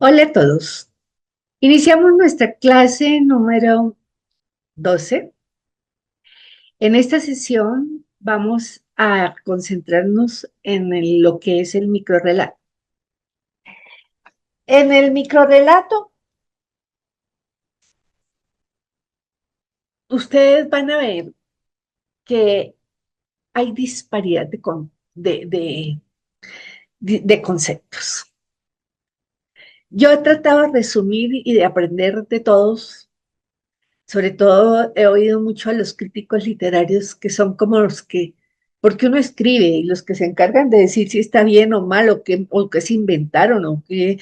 Hola a todos. Iniciamos nuestra clase número 12. En esta sesión vamos a concentrarnos en lo que es el microrrelato. En el microrrelato, ustedes van a ver que hay disparidad de conceptos. Yo he tratado de resumir y de aprender de todos. Sobre todo he oído mucho a los críticos literarios que son como los que, porque uno escribe y los que se encargan de decir si está bien o mal o que se inventaron o que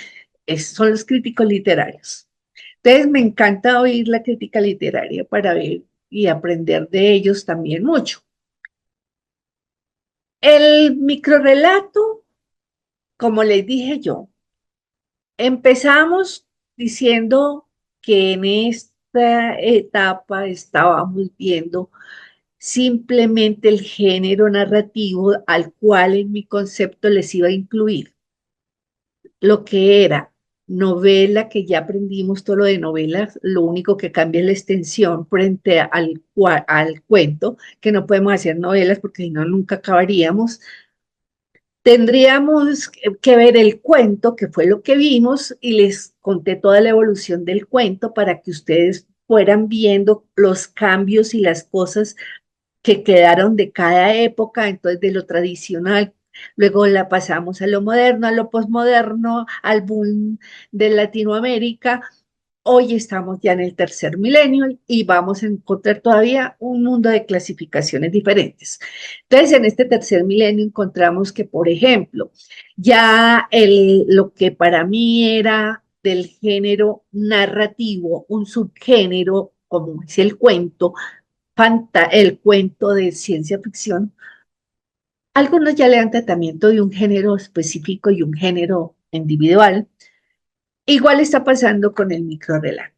son los críticos literarios. Entonces me encanta oír la crítica literaria para ver y aprender de ellos también mucho. El microrrelato, como les dije yo, empezamos diciendo que en esta etapa estábamos viendo simplemente el género narrativo al cual en mi concepto les iba a incluir lo que era novela, que ya aprendimos todo lo de novelas, lo único que cambia es la extensión frente al cuento, que no podemos hacer novelas porque si no nunca acabaríamos. Tendríamos que ver el cuento, que fue lo que vimos, y les conté toda la evolución del cuento para que ustedes fueran viendo los cambios y las cosas que quedaron de cada época, entonces de lo tradicional, luego la pasamos a lo moderno, a lo posmoderno, al boom de Latinoamérica. Hoy estamos ya en el tercer milenio y vamos a encontrar todavía un mundo de clasificaciones diferentes. Entonces, en este tercer milenio encontramos que, por ejemplo, ya lo que para mí era del género narrativo, un subgénero, como es el cuento de ciencia ficción, algunos ya le dan tratamiento de un género específico y un género individual. Igual está pasando con el microrrelato.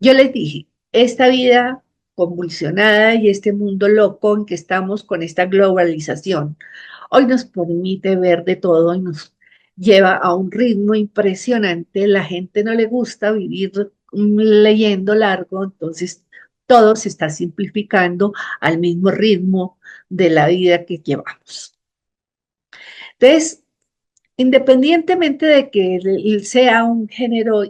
Yo les dije, esta vida convulsionada y este mundo loco en que estamos con esta globalización, hoy nos permite ver de todo y nos lleva a un ritmo impresionante. La gente no le gusta vivir leyendo largo, entonces todo se está simplificando al mismo ritmo de la vida que llevamos. Entonces, independientemente de que sea un género,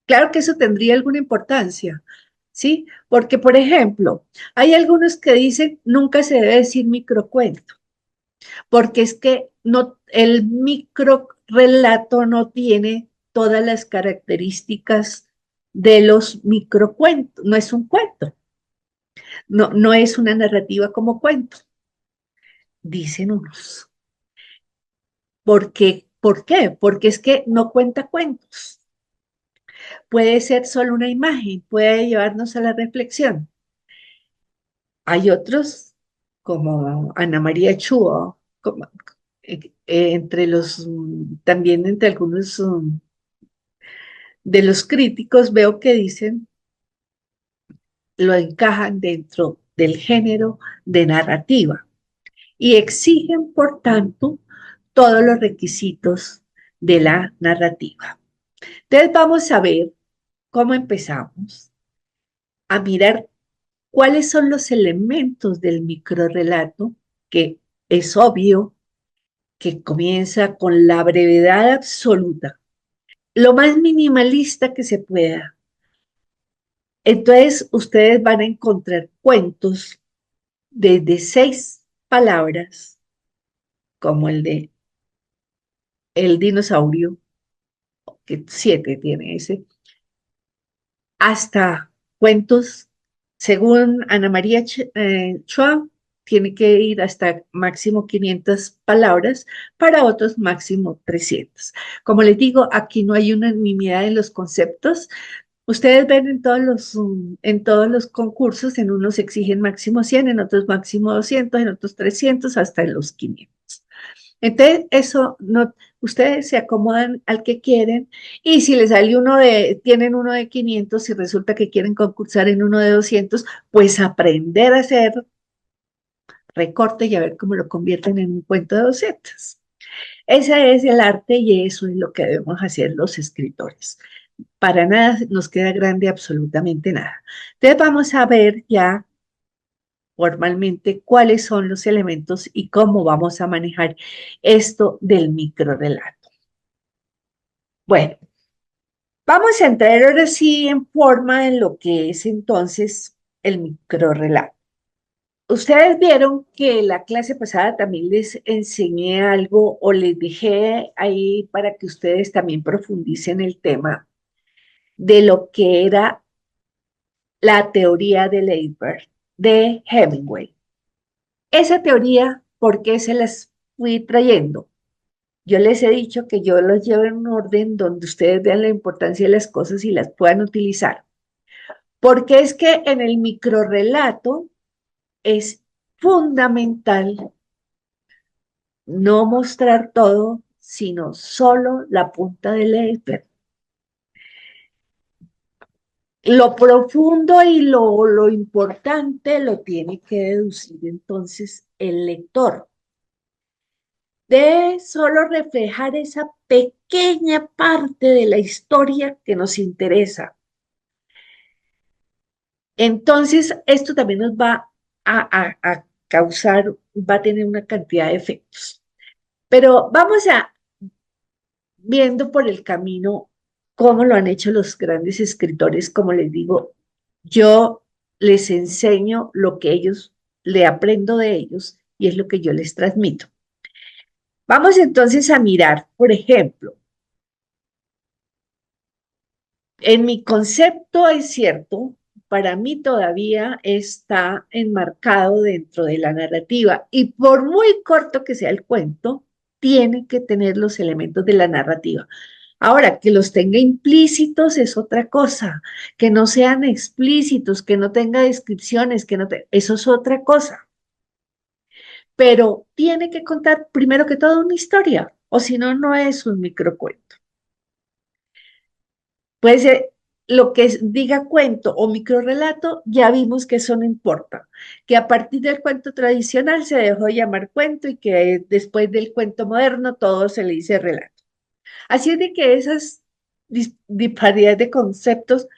claro que eso tendría alguna importancia, ¿sí? Porque, por ejemplo, hay algunos que dicen nunca se debe decir microcuento, porque es que no, el microrelato no tiene todas las características de los microcuentos, no es un cuento, no es una narrativa como cuento, dicen unos. ¿Por qué? Porque es que no cuenta cuentos. Puede ser solo una imagen, puede llevarnos a la reflexión. Hay otros, como Ana María Chuo, entre también entre algunos de los críticos veo que dicen, lo encajan dentro del género de narrativa y exigen, por tanto, todos los requisitos de la narrativa. Entonces vamos a ver cómo empezamos a mirar cuáles son los elementos del microrrelato, que es obvio que comienza con la brevedad absoluta, lo más minimalista que se pueda. Entonces, ustedes van a encontrar cuentos desde 6 palabras, como el de El dinosaurio, que 7 tiene ese, hasta cuentos, según Ana María Chua, tiene que ir hasta máximo 500 palabras, para otros máximo 300. Como les digo, aquí no hay unanimidad en los conceptos. Ustedes ven en todos los concursos, en unos exigen máximo 100, en otros máximo 200, en otros 300, hasta en los 500. Entonces, eso no, ustedes se acomodan al que quieren y si les sale tienen uno de 500 y resulta que quieren concursar en uno de 200, pues aprender a hacer recorte y a ver cómo lo convierten en un cuento de 200. Ese es el arte y eso es lo que debemos hacer los escritores. Para nada nos queda grande absolutamente nada. Entonces vamos a ver ya formalmente cuáles son los elementos y cómo vamos a manejar esto del microrrelato. Bueno, vamos a entrar ahora sí en forma en lo que es entonces el microrrelato. Ustedes vieron que la clase pasada también les enseñé algo o les dejé ahí para que ustedes también profundicen el tema de lo que era la teoría de Leiber de Hemingway. Esa teoría, ¿por qué se las fui trayendo? Yo les he dicho que yo los llevo en un orden donde ustedes vean la importancia de las cosas y las puedan utilizar. Porque es que en el microrrelato es fundamental no mostrar todo, sino solo la punta del iceberg. Lo profundo y lo importante lo tiene que deducir entonces el lector. Debe solo reflejar esa pequeña parte de la historia que nos interesa. Entonces, esto también nos va a causar, va a tener una cantidad de efectos. Pero vamos a viendo por el camino cómo lo han hecho los grandes escritores, como les digo, yo les enseño lo que ellos, le aprendo de ellos y es lo que yo les transmito. Vamos entonces a mirar, por ejemplo, en mi concepto es cierto, para mí todavía está enmarcado dentro de la narrativa y por muy corto que sea el cuento, tiene que tener los elementos de la narrativa. Ahora, que los tenga implícitos es otra cosa, que no sean explícitos, que no tenga descripciones, eso es otra cosa. Pero tiene que contar primero que todo una historia, o si no, no es un microcuento. Puede ser lo que diga cuento o microrrelato, ya vimos que eso no importa, que a partir del cuento tradicional se dejó de llamar cuento y que después del cuento moderno todo se le dice relato. Así es de que esas disparidades de conceptos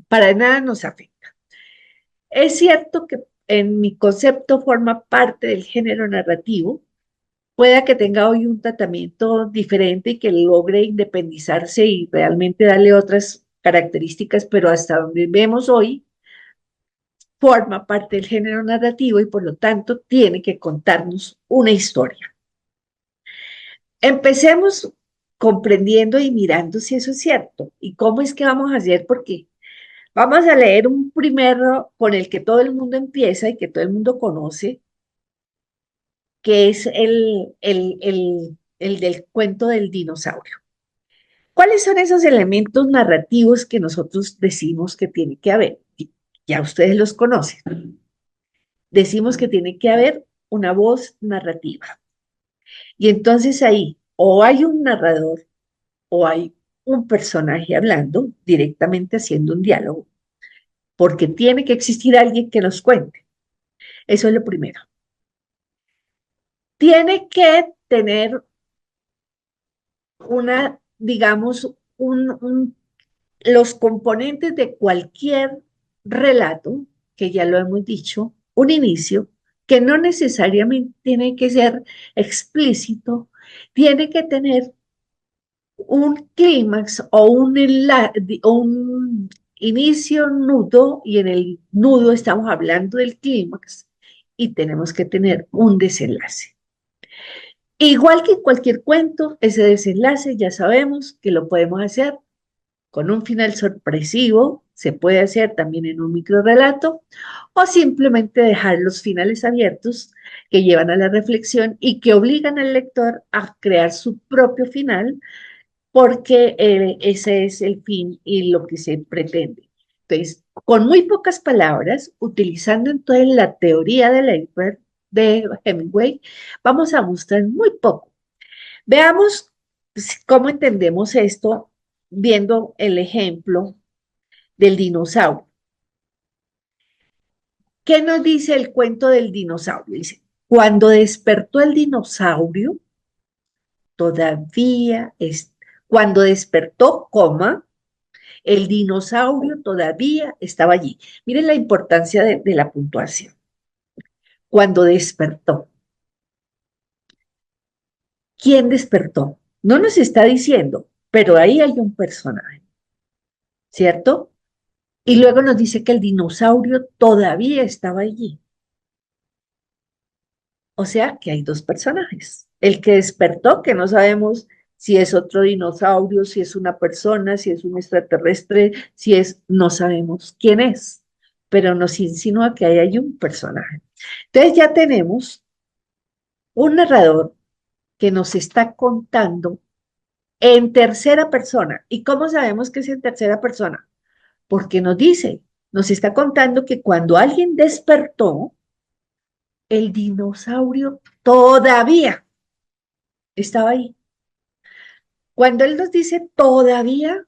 para nada nos afectan. Es cierto que en mi concepto forma parte del género narrativo, pueda que tenga hoy un tratamiento diferente y que logre independizarse y realmente darle otras características, pero hasta donde vemos hoy, forma parte del género narrativo y por lo tanto tiene que contarnos una historia. Empecemos comprendiendo y mirando si eso es cierto y cómo es que vamos a hacer, porque vamos a leer un primero con el que todo el mundo empieza y que todo el mundo conoce, que es el del cuento del dinosaurio. ¿Cuáles son esos elementos narrativos que nosotros decimos que tiene que haber? Ya ustedes los conocen. Decimos que tiene que haber una voz narrativa. Y entonces ahí o hay un narrador o hay un personaje hablando, directamente haciendo un diálogo, porque tiene que existir alguien que nos cuente. Eso es lo primero. Tiene que tener una, digamos, los componentes de cualquier relato, que ya lo hemos dicho, un inicio, que no necesariamente tiene que ser explícito, tiene que tener un clímax o un inicio nudo, y en el nudo estamos hablando del clímax, y tenemos que tener un desenlace. Igual que en cualquier cuento, ese desenlace ya sabemos que lo podemos hacer con un final sorpresivo, se puede hacer también en un microrrelato, o simplemente dejar los finales abiertos que llevan a la reflexión y que obligan al lector a crear su propio final, porque ese es el fin y lo que se pretende. Entonces, con muy pocas palabras, utilizando entonces la teoría de Leiber, de Hemingway, vamos a mostrar muy poco. Veamos cómo entendemos esto viendo el ejemplo del dinosaurio. ¿Qué nos dice el cuento del dinosaurio? Dice, cuando despertó el dinosaurio, todavía es, cuando despertó, coma, el dinosaurio todavía estaba allí. Miren la importancia de la puntuación. Cuando despertó. ¿Quién despertó? No nos está diciendo, pero ahí hay un personaje, ¿cierto? Y luego nos dice que el dinosaurio todavía estaba allí. O sea que hay dos personajes. El que despertó, que no sabemos si es otro dinosaurio, si es una persona, si es un extraterrestre, si es, no sabemos quién es, pero nos insinúa que ahí hay un personaje. Entonces ya tenemos un narrador que nos está contando en tercera persona. ¿Y cómo sabemos que es en tercera persona? Porque nos dice, nos está contando que cuando alguien despertó, el dinosaurio todavía estaba ahí. Cuando él nos dice todavía,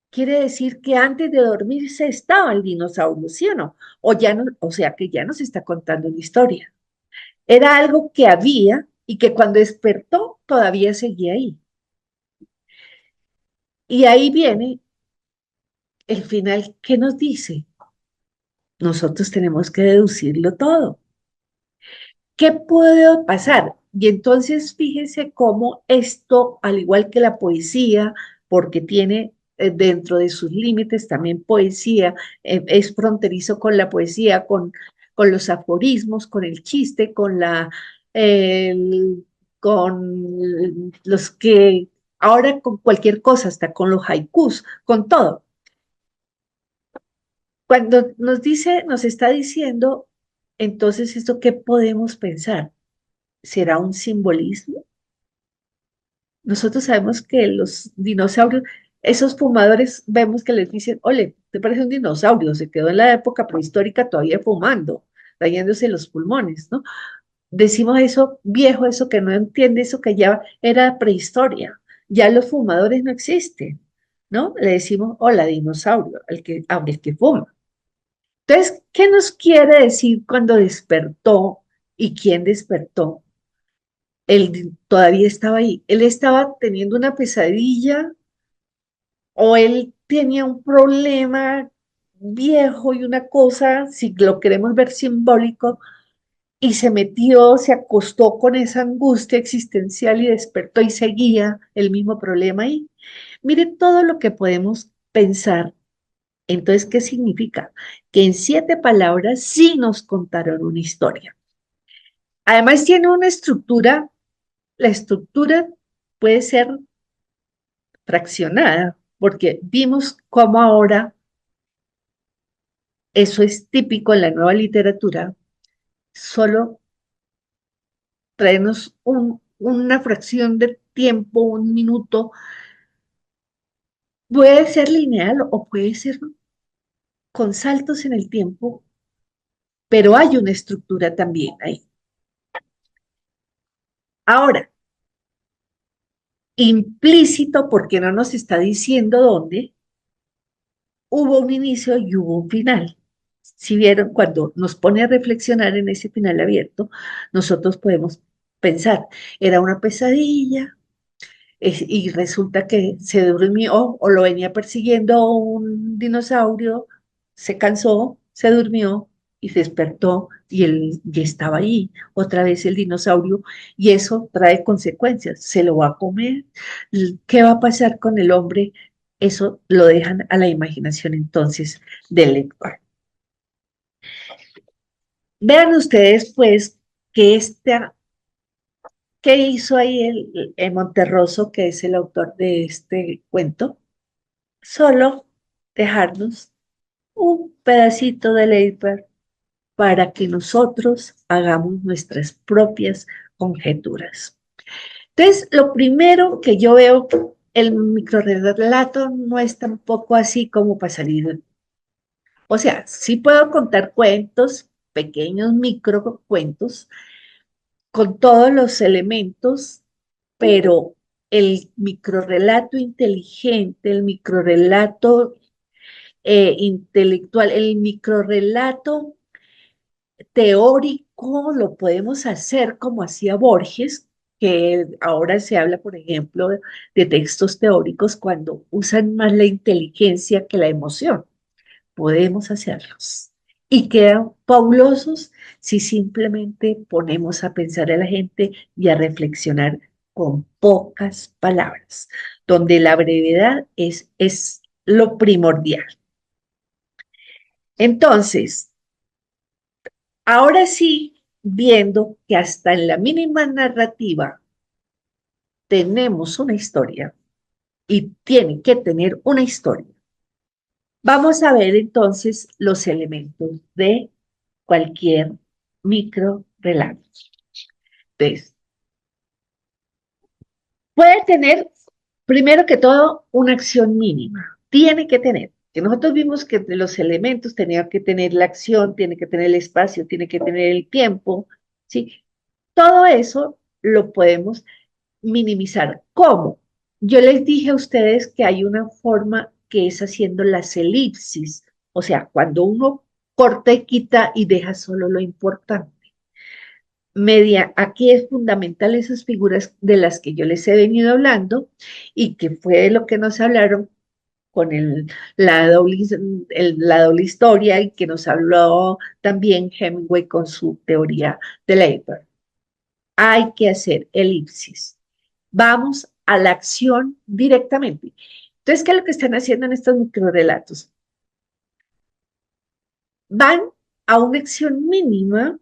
quiere decir que antes de dormirse estaba el dinosaurio, ¿sí o no? O ya no, o sea que ya nos está contando una historia. Era algo que había y que cuando despertó todavía seguía ahí. Y ahí viene el final que nos dice, nosotros tenemos que deducirlo todo. ¿Qué puede pasar? Y entonces fíjese cómo esto, al igual que la poesía, porque tiene dentro de sus límites también poesía, es fronterizo con la poesía, con los aforismos, con el chiste, con los que ahora con cualquier cosa, hasta con los haikus, con todo. Cuando nos dice, nos está diciendo, entonces, ¿esto qué podemos pensar? ¿Será un simbolismo? Nosotros sabemos que los dinosaurios, esos fumadores, vemos que les dicen, ole, te parece un dinosaurio, se quedó en la época prehistórica todavía fumando, dañándose los pulmones, ¿no? Decimos eso viejo, eso que no entiende, eso que ya era prehistoria, ya los fumadores no existen, ¿no? Le decimos, hola, dinosaurio, el que fuma. Entonces, ¿qué nos quiere decir cuando despertó y quién despertó? Él todavía estaba ahí. Él estaba teniendo una pesadilla o él tenía un problema viejo y una cosa, si lo queremos ver simbólico, y se metió, se acostó con esa angustia existencial y despertó y seguía el mismo problema ahí. Mire todo lo que podemos pensar. Entonces, ¿qué significa? Que en 7 palabras sí nos contaron una historia. Además, tiene una estructura. La estructura puede ser fraccionada, porque vimos cómo ahora eso es típico en la nueva literatura, solo traernos una fracción de tiempo, un minuto, puede ser lineal o puede ser con saltos en el tiempo, pero hay una estructura también ahí. Ahora, implícito, porque no nos está diciendo dónde, hubo un inicio y hubo un final. Si vieron, cuando nos pone a reflexionar en ese final abierto, nosotros podemos pensar, era una pesadilla y resulta que se durmió o lo venía persiguiendo un dinosaurio, se cansó, se durmió y se despertó y él ya estaba ahí, otra vez el dinosaurio, y eso trae consecuencias, se lo va a comer, ¿qué va a pasar con el hombre? Eso lo dejan a la imaginación entonces del lector. Vean ustedes, pues, que ¿qué hizo ahí el Monterroso, que es el autor de este cuento? Solo dejarnos un pedacito de Leiber para que nosotros hagamos nuestras propias conjeturas. Entonces, lo primero que yo veo, el microrrelato no es tampoco así como para salir. O sea, sí puedo contar cuentos, pequeños microcuentos, con todos los elementos, pero el microrrelato inteligente, el microrrelato intelectual, el microrrelato teórico lo podemos hacer como hacía Borges, que ahora se habla, por ejemplo, de textos teóricos cuando usan más la inteligencia que la emoción. Podemos hacerlos. Y quedan fabulosos si simplemente ponemos a pensar a la gente y a reflexionar con pocas palabras, donde la brevedad es lo primordial. Entonces, ahora sí, viendo que hasta en la mínima narrativa tenemos una historia y tiene que tener una historia. Vamos a ver entonces los elementos de cualquier micro relato. Entonces, puede tener, primero que todo, una acción mínima. Tiene que tener. Que nosotros vimos que de los elementos tenía que tener la acción, tiene que tener el espacio, tiene que tener el tiempo, ¿sí? Todo eso lo podemos minimizar. ¿Cómo? Yo les dije a ustedes que hay una forma que es haciendo las elipsis, o sea, cuando uno corta y quita y deja solo lo importante. Aquí es fundamental esas figuras de las que yo les he venido hablando y que fue de lo que nos hablaron con la doble historia y que nos habló también Hemingway con su teoría de Leiber. Hay que hacer elipsis. Vamos a la acción directamente. Entonces, ¿qué es lo que están haciendo en estos microrelatos? Van a una acción mínima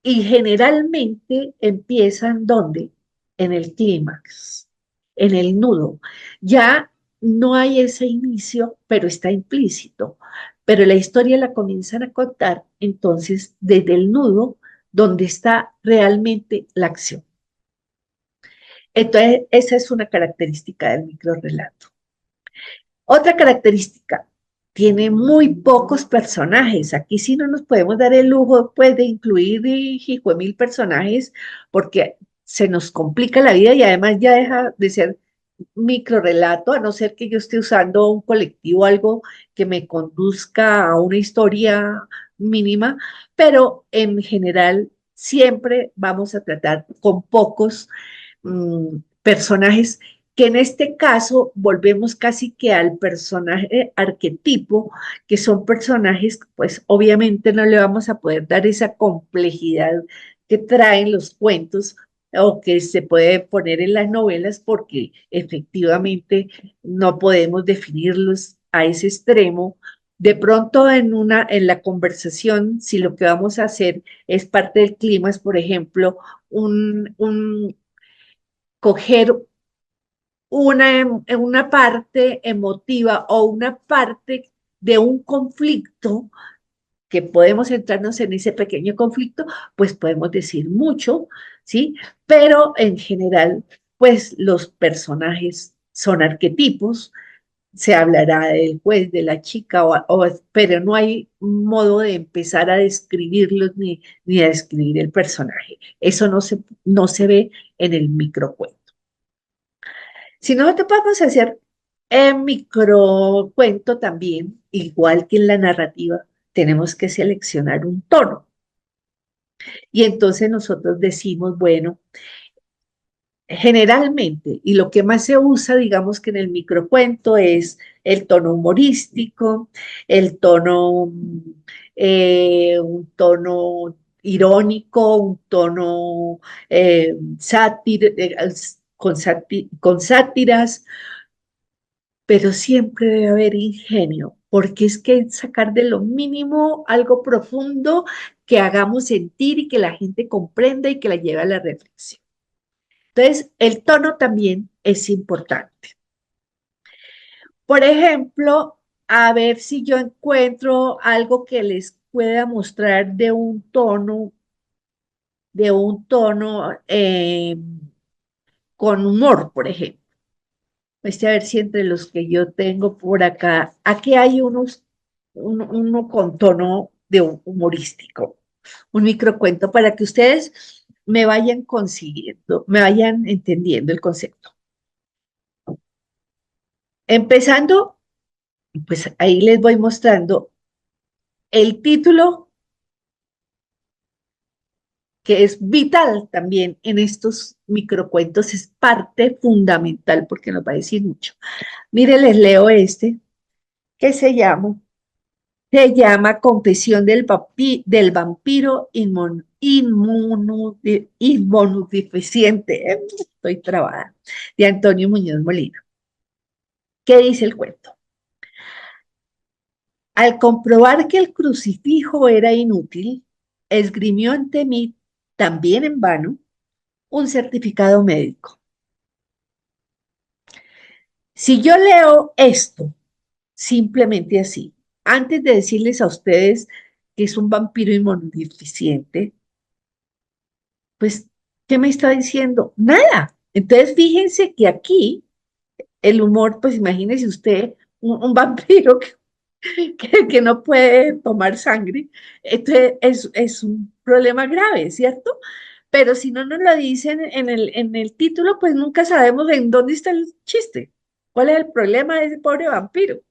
y generalmente empiezan ¿dónde? En el clímax, en el nudo. Ya no hay ese inicio, pero está implícito. Pero la historia la comienzan a contar entonces desde el nudo, donde está realmente la acción. Entonces, esa es una característica del microrrelato. Otra característica, tiene muy pocos personajes. Aquí sí no nos podemos dar el lujo pues, de incluir mil personajes porque se nos complica la vida y además ya deja de ser microrrelato, a no ser que yo esté usando un colectivo, algo que me conduzca a una historia mínima, pero en general siempre vamos a tratar con pocos personajes que en este caso volvemos casi que al personaje arquetipo, que son personajes, pues obviamente no le vamos a poder dar esa complejidad que traen los cuentos o que se puede poner en las novelas porque efectivamente no podemos definirlos a ese extremo. De pronto en la conversación, si lo que vamos a hacer es parte del clima, es por ejemplo, un coger una parte emotiva o una parte de un conflicto, que podemos centrarnos en ese pequeño conflicto, pues podemos decir mucho, ¿sí? Pero en general, pues los personajes son arquetipos, se hablará del juez, de la chica, pero no hay modo de empezar a describirlos ni a describir el personaje. Eso no se ve en el microcuento. Si no te podemos hacer en microcuento también, igual que en la narrativa, tenemos que seleccionar un tono. Y entonces nosotros decimos, bueno, generalmente, y lo que más se usa, digamos que en el microcuento es el tono humorístico, el tono, un tono irónico, un tono con sátiras, pero siempre debe haber ingenio, porque es que sacar de lo mínimo algo profundo que hagamos sentir y que la gente comprenda y que la lleve a la reflexión. Entonces, el tono también es importante. Por ejemplo, a ver si yo encuentro algo que les pueda mostrar de un tono con humor, por ejemplo. A ver si entre los que yo tengo por acá, aquí hay uno con tono de humorístico, un microcuento para que ustedes me vayan consiguiendo, me vayan entendiendo el concepto. Empezando, pues ahí les voy mostrando el título que es vital también en estos microcuentos, es parte fundamental porque nos va a decir mucho. Mire, les leo este, que se llama Confesión del vampiro inmunodeficiente. Estoy trabada, de Antonio Muñoz Molina. ¿Qué dice el cuento? Al comprobar que el crucifijo era inútil, esgrimió ante mí, también en vano, un certificado médico. Si yo leo esto simplemente así, antes de decirles a ustedes que es un vampiro inmunodeficiente, pues, ¿qué me está diciendo? Nada. Entonces, fíjense que aquí el humor, pues imagínese usted un vampiro que no puede tomar sangre, entonces es un problema grave, ¿cierto? Pero si no nos lo dicen en el título, pues nunca sabemos en dónde está el chiste. ¿Cuál es el problema de ese pobre vampiro?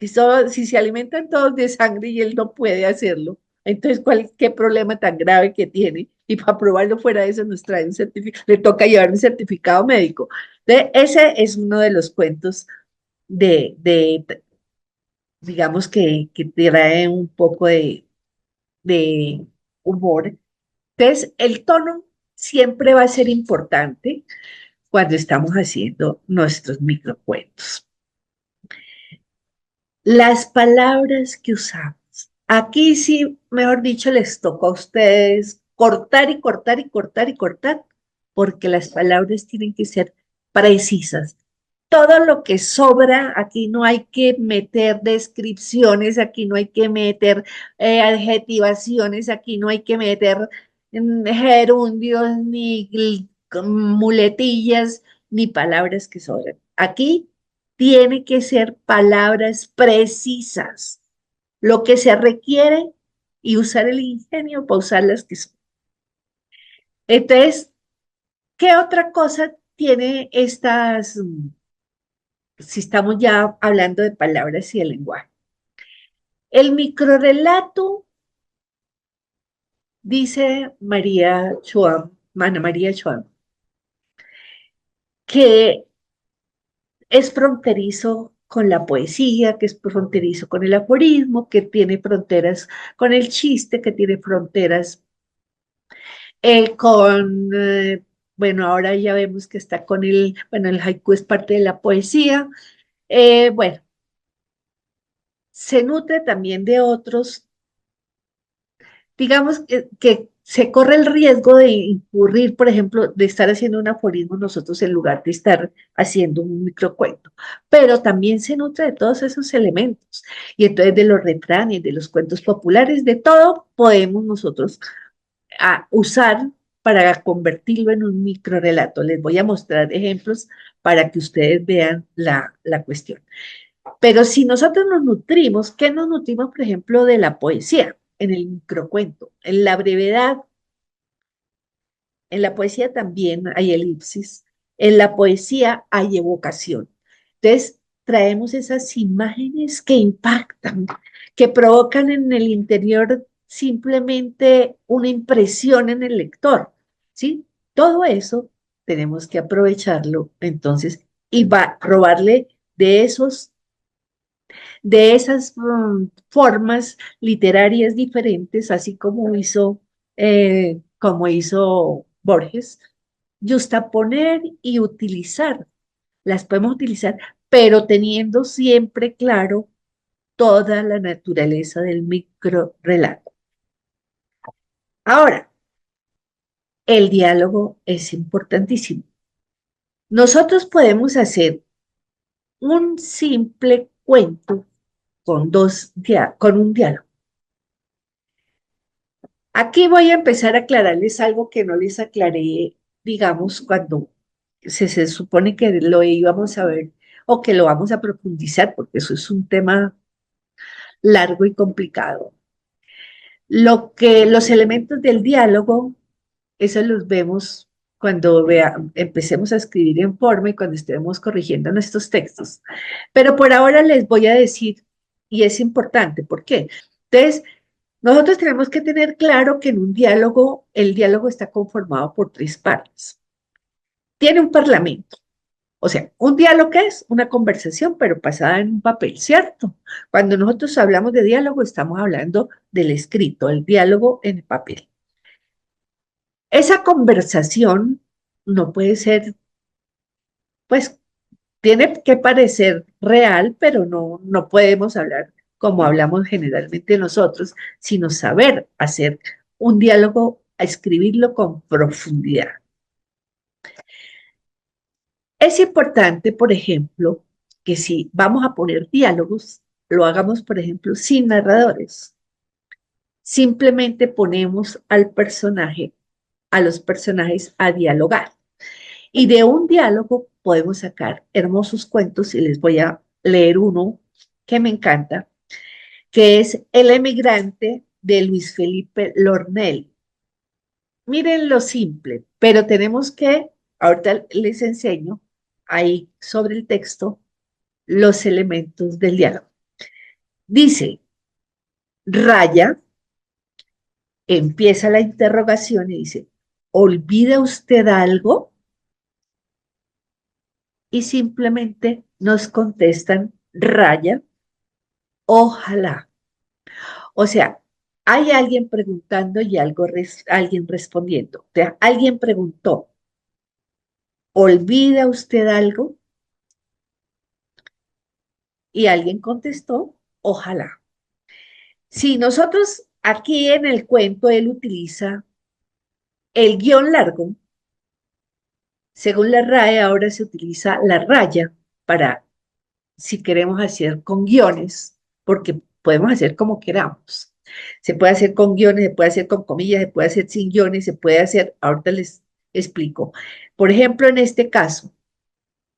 Si se alimentan todos de sangre y él no puede hacerlo, entonces ¿qué problema tan grave que tiene? Y para probarlo fuera de eso nos trae un certificado, le toca llevar un certificado médico. Ese es uno de los cuentos de digamos que trae un poco de humor. Entonces, el tono siempre va a ser importante cuando estamos haciendo nuestros microcuentos. Las palabras que usamos. Aquí sí, mejor dicho, les tocó a ustedes cortar y cortar y cortar y cortar, porque las palabras tienen que ser precisas. Todo lo que sobra, aquí no hay que meter descripciones, aquí no hay que meter adjetivaciones, aquí no hay que meter gerundios, ni muletillas, ni palabras que sobran. Aquí tiene que ser palabras precisas, lo que se requiere y usar el ingenio para usar las que son. Entonces, ¿qué otra cosa tiene estas, si estamos ya hablando de palabras y de lenguaje? El microrrelato, dice María Chuam, Ana María Chuam, que es fronterizo con la poesía, que es fronterizo con el aforismo, que tiene fronteras con el chiste, que tiene fronteras bueno, ahora ya vemos que está con bueno, el haiku es parte de la poesía. Bueno, se nutre también de otros, digamos que se corre el riesgo de incurrir, por ejemplo, de estar haciendo un aforismo nosotros en lugar de estar haciendo un microcuento, pero también se nutre de todos esos elementos. Y entonces de los refranes, de los cuentos populares, de todo podemos nosotros usar para convertirlo en un microrelato. Les voy a mostrar ejemplos para que ustedes vean la cuestión. Pero si nosotros nos nutrimos, ¿qué nos nutrimos, por ejemplo, de la poesía? En el microcuento, en la brevedad, en la poesía también hay elipsis, en la poesía hay evocación. Entonces, traemos esas imágenes que impactan, que provocan en el interior simplemente una impresión en el lector, ¿sí? Todo eso tenemos que aprovecharlo entonces y va a robarle de de esas formas literarias diferentes, así como hizo Borges, justaponer y utilizar, las podemos utilizar, pero teniendo siempre claro toda la naturaleza del microrrelato. Ahora, el diálogo es importantísimo. Nosotros podemos hacer un simple cuento con un diálogo. Aquí voy a empezar a aclararles algo que no les aclaré, digamos, cuando se supone que lo íbamos a ver o que lo vamos a profundizar, porque eso es un tema largo y complicado. Los elementos del diálogo, esos los vemos cuando empecemos a escribir en forma y cuando estemos corrigiendo nuestros textos. Pero por ahora les voy a decir, y es importante, ¿por qué? Entonces, Nosotros tenemos que tener claro que en un diálogo, el diálogo está conformado por tres partes. Tiene un parlamento. O sea, un diálogo es una conversación, pero pasada en un papel, ¿cierto? Cuando nosotros hablamos de diálogo, estamos hablando del escrito, el diálogo en el papel. Esa conversación no puede ser, pues, tiene que parecer real, pero no podemos hablar como hablamos generalmente nosotros, sino saber hacer un diálogo, a escribirlo con profundidad. Es importante, por ejemplo, que si vamos a poner diálogos, lo hagamos, por ejemplo, sin narradores. Simplemente ponemos al personaje, a los personajes a dialogar. Y de un diálogo podemos sacar hermosos cuentos y les voy a leer uno que me encanta, que es El emigrante de Luis Felipe Lornel. Miren lo simple, pero tenemos que, ahorita les enseño ahí sobre el texto los elementos del diálogo. Dice, raya, empieza la interrogación y dice, ¿olvida usted algo? Y simplemente nos contestan, raya, ojalá. O sea, hay alguien preguntando y alguien respondiendo. O sea, alguien preguntó, ¿olvida usted algo? Y alguien contestó, ojalá. Si nosotros aquí en el cuento, él utiliza el guión largo. Según la RAE, ahora se utiliza la raya para, si queremos hacer con guiones, porque podemos hacer como queramos. Se puede hacer con guiones, se puede hacer con comillas, se puede hacer sin guiones, se puede hacer, ahorita les explico. Por ejemplo, en este caso,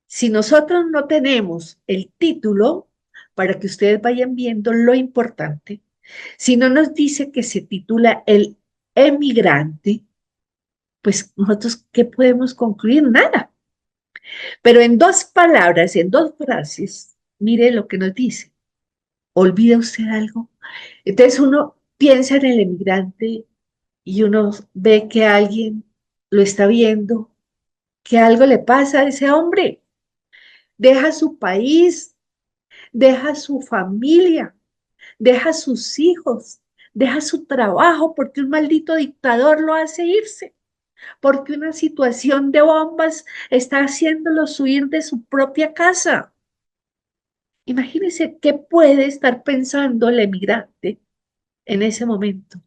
si nosotros no tenemos el título, para que ustedes vayan viendo lo importante, si no nos dice que se titula El emigrante, pues nosotros, ¿qué podemos concluir? Nada. Pero en dos palabras, en dos frases, mire lo que nos dice. ¿Olvida usted algo? Entonces uno piensa en el emigrante y uno ve que alguien lo está viendo, que algo le pasa a ese hombre. Deja su país, deja su familia, deja sus hijos, deja su trabajo porque un maldito dictador lo hace irse, porque una situación de bombas está haciéndolos huir de su propia casa. Imagínense qué puede estar pensando el emigrante en ese momento.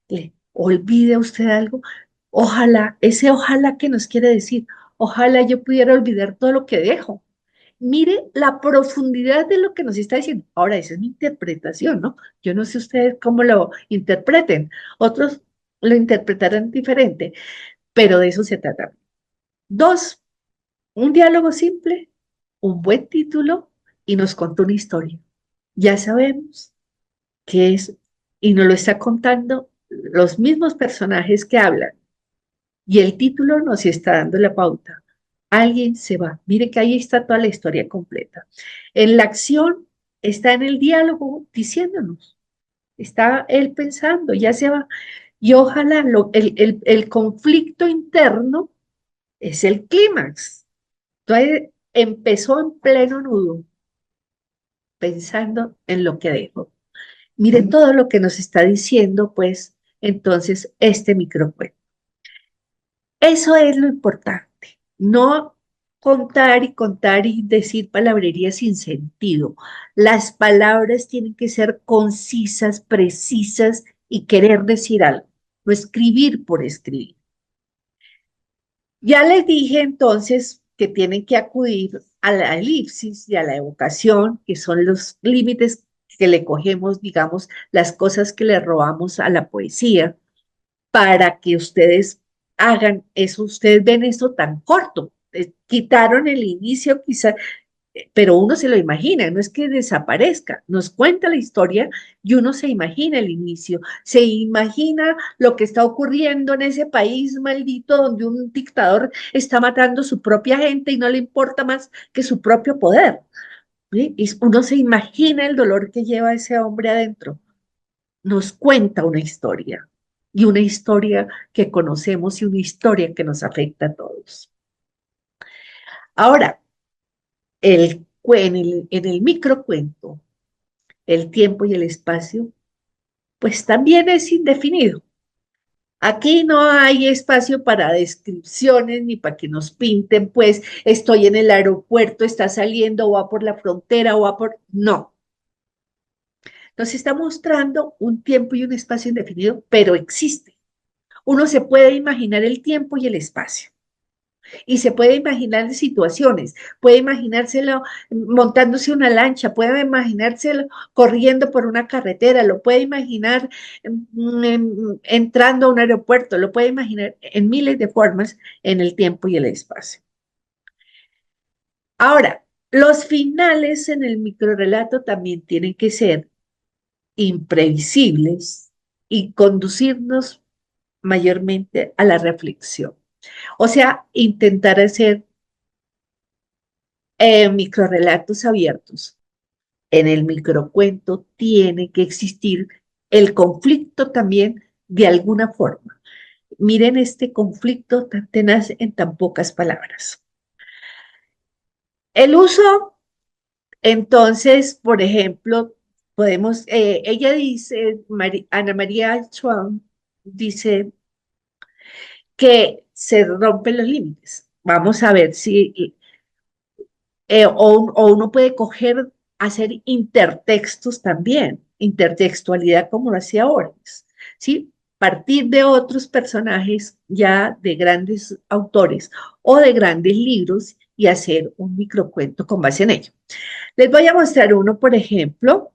¿Le olvide usted algo? Ojalá, ese ojalá que nos quiere decir, ojalá yo pudiera olvidar todo lo que dejo. Mire la profundidad de lo que nos está diciendo. Ahora, esa es mi interpretación, ¿no? Yo no sé ustedes cómo lo interpreten. Otros lo interpretarán diferente, pero de eso se trata. Dos, un diálogo simple, un buen título y nos contó una historia. Ya sabemos que es, y nos lo está contando los mismos personajes que hablan, y el título nos está dando la pauta. Alguien se va. Mire que ahí está toda la historia completa. En la acción está en el diálogo diciéndonos, está él pensando, ya se va. Y ojalá el conflicto interno es el clímax. Entonces empezó en pleno nudo, pensando en lo que dejó. Miren todo lo que nos está diciendo, pues, entonces, este microcuento. Eso es lo importante, no contar y contar y decir palabrería sin sentido. Las palabras tienen que ser concisas, precisas y querer decir algo, no escribir por escribir. Ya les dije entonces que tienen que acudir a la elipsis y a la evocación, que son los límites que le cogemos, digamos, las cosas que le robamos a la poesía, para que ustedes hagan eso. Ustedes ven esto tan corto. Quitaron el inicio quizá, pero uno se lo imagina, no es que desaparezca, nos cuenta la historia y uno se imagina el inicio, se imagina lo que está ocurriendo en ese país maldito donde un dictador está matando a su propia gente y no le importa más que su propio poder. ¿Sí? Y uno se imagina el dolor que lleva ese hombre adentro. nos cuenta una historia, y una historia que conocemos y una historia que nos afecta a todos. Ahora, en el microcuento, el tiempo y el espacio, pues también es indefinido. Aquí no hay espacio para descripciones ni para que nos pinten, pues estoy en el aeropuerto, está saliendo, o va por la frontera, o va por... No, nos está mostrando un tiempo y un espacio indefinido, pero existe. Uno se puede imaginar el tiempo y el espacio. Y se puede imaginar situaciones, puede imaginárselo montándose una lancha, puede imaginárselo corriendo por una carretera, lo puede imaginar entrando a un aeropuerto, lo puede imaginar en miles de formas en el tiempo y el espacio. Ahora, los finales en el microrrelato también tienen que ser imprevisibles y conducirnos mayormente a la reflexión. O sea, intentar hacer microrrelatos abiertos. En el microcuento tiene que existir el conflicto también de alguna forma. Miren este conflicto tan tenaz en tan pocas palabras. El uso, entonces, por ejemplo, podemos, ella dice, Ana María Schwab dice que se rompen los límites. Vamos a ver si o uno puede coger, hacer intertextos también, intertextualidad como lo hacía Borges, ¿sí? Partir de otros personajes ya de grandes autores o de grandes libros y hacer un microcuento con base en ello. Les voy a mostrar uno, por ejemplo,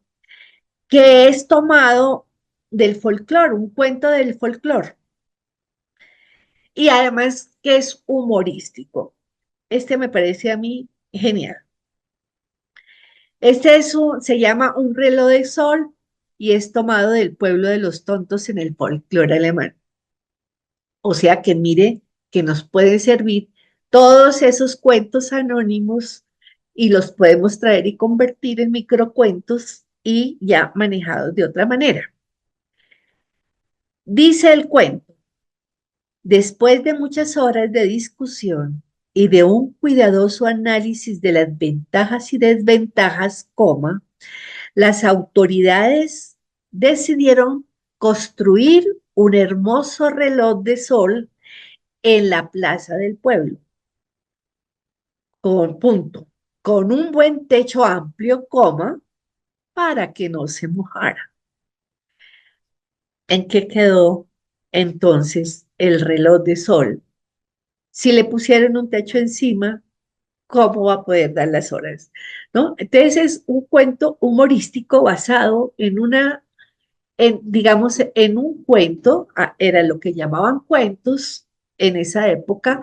que es tomado del folclore, un cuento del folclore, y además que es humorístico. Este me parece a mí genial. Se llama Un reloj de sol y es tomado del pueblo de los tontos en el folclore alemán. O sea que mire que nos pueden servir todos esos cuentos anónimos y los podemos traer y convertir en microcuentos y ya manejados de otra manera. Dice el cuento, después de muchas horas de discusión y de un cuidadoso análisis de las ventajas y desventajas, coma, las autoridades decidieron construir un hermoso reloj de sol en la plaza del pueblo, con punto, con un buen techo amplio, coma, para que no se mojara. ¿En qué quedó entonces el reloj de sol? Si le pusieron un techo encima, ¿cómo va a poder dar las horas? ¿No? Entonces es un cuento humorístico basado en digamos, en un cuento, era lo que llamaban cuentos en esa época,